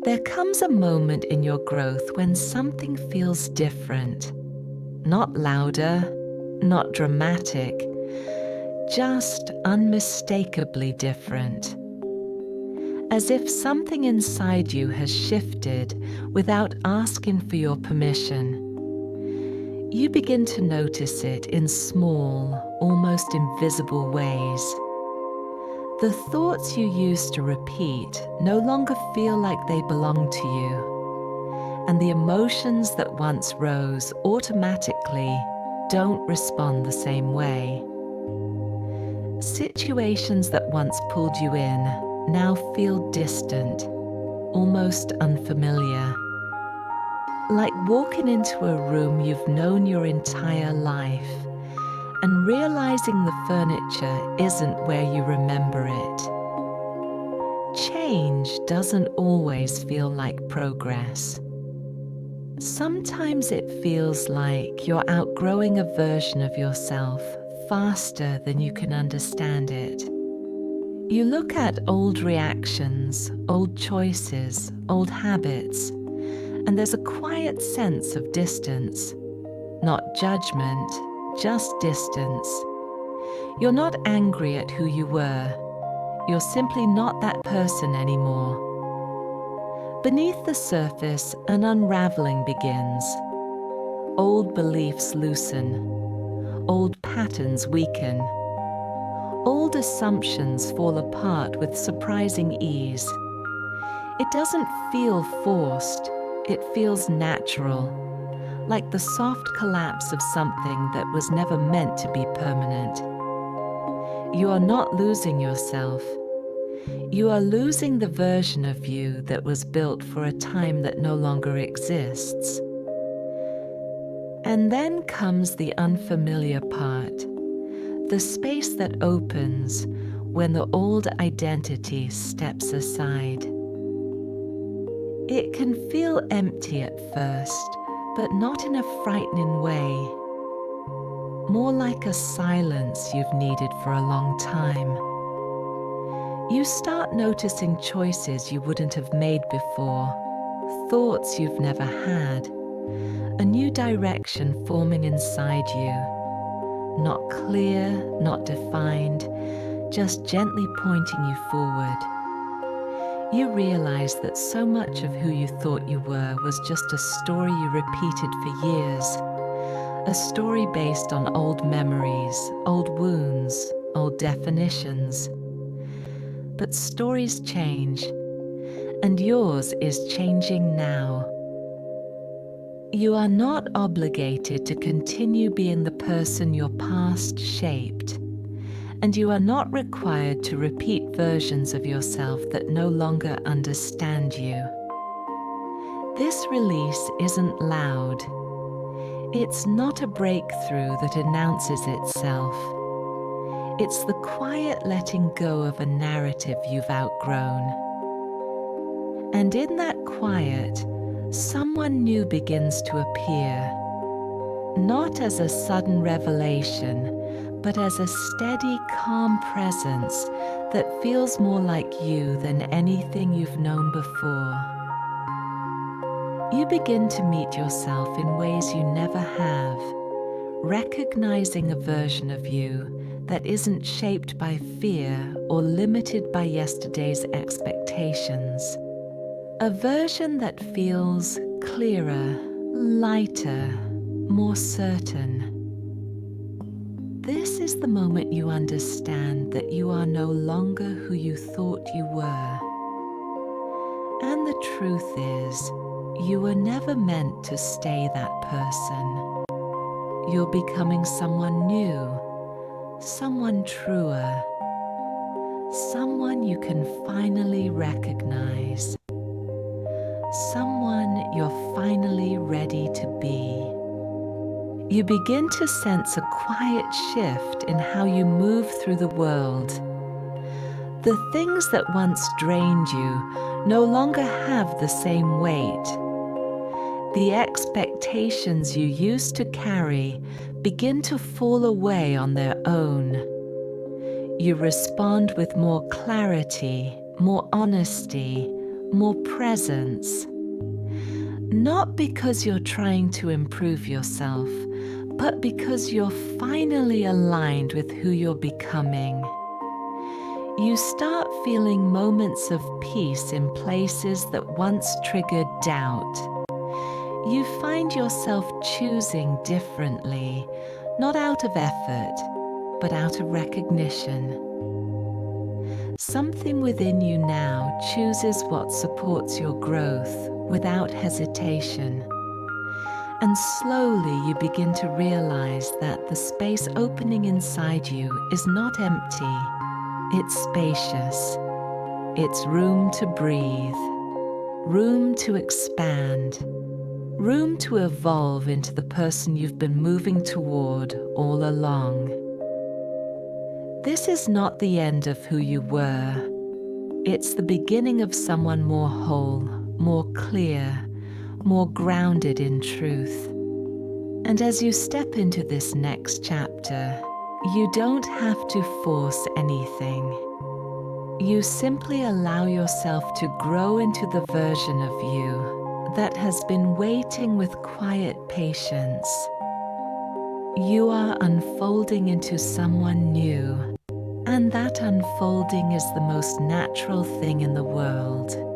There comes a moment in your growth when something feels different. Not louder, not dramatic, just unmistakably different. As if something inside you has shifted without asking for your permission. You begin to notice it in small, almost invisible ways. The thoughts you used to repeat no longer feel like they belong to you, and the emotions that once rose automatically don't respond the same way. Situations that once pulled you in now feel distant, almost unfamiliar. Like walking into a room you've known your entire life and realizing the furniture isn't where you remember it. Change doesn't always feel like progress. Sometimes it feels like you're outgrowing a version of yourself faster than you can understand it. You look at old reactions, old choices, old habits, and there's a quiet sense of distance. Not judgment, just distance. You're not angry at who you were. You're simply not that person anymore. Beneath the surface, an unraveling begins. Old beliefs loosen. Old patterns weaken. Old assumptions fall apart with surprising ease. It doesn't feel forced. It feels natural, like the soft collapse of something that was never meant to be permanent. You are not losing yourself. You are losing the version of you that was built for a time that no longer exists. And then comes the unfamiliar part, the space that opens when the old identity steps aside. It can feel empty at first, but not in a frightening way. More like a silence you've needed for a long time. You start noticing choices you wouldn't have made before, thoughts you've never had, a new direction forming inside you. Not clear, not defined, just gently pointing you forward. You realize that so much of who you thought you were was just a story you repeated for years. A story based on old memories, old wounds, old definitions. But stories change, and yours is changing now. You are not obligated to continue being the person your past shaped. And you are not required to repeat versions of yourself that no longer understand you. This release isn't loud. It's not a breakthrough that announces itself. It's the quiet letting go of a narrative you've outgrown. And in that quiet, someone new begins to appear. Not as a sudden revelation, but as a steady, calm presence that feels more like you than anything you've known before. You begin to meet yourself in ways you never have, recognizing a version of you that isn't shaped by fear or limited by yesterday's expectations. A version that feels clearer, lighter, more certain. This is the moment you understand that you are no longer who you thought you were. And the truth is, you were never meant to stay that person. You're becoming someone new, someone truer, someone you can finally recognize, someone you're finally ready to be. You begin to sense a quiet shift in how you move through the world. The things that once drained you no longer have the same weight. The expectations you used to carry begin to fall away on their own. You respond with more clarity, more honesty, more presence. Not because you're trying to improve yourself, but because you're finally aligned with who you're becoming. You start feeling moments of peace in places that once triggered doubt. You find yourself choosing differently, not out of effort, but out of recognition. Something within you now chooses what supports your growth without hesitation. And slowly you begin to realize that the space opening inside you is not empty, it's spacious. It's room to breathe, room to expand, room to evolve into the person you've been moving toward all along. This is not the end of who you were. It's the beginning of someone more whole, more clear, more grounded in truth. And as you step into this next chapter, you don't have to force anything. You simply allow yourself to grow into the version of you that has been waiting with quiet patience. You are unfolding into someone new, and that unfolding is the most natural thing in the world.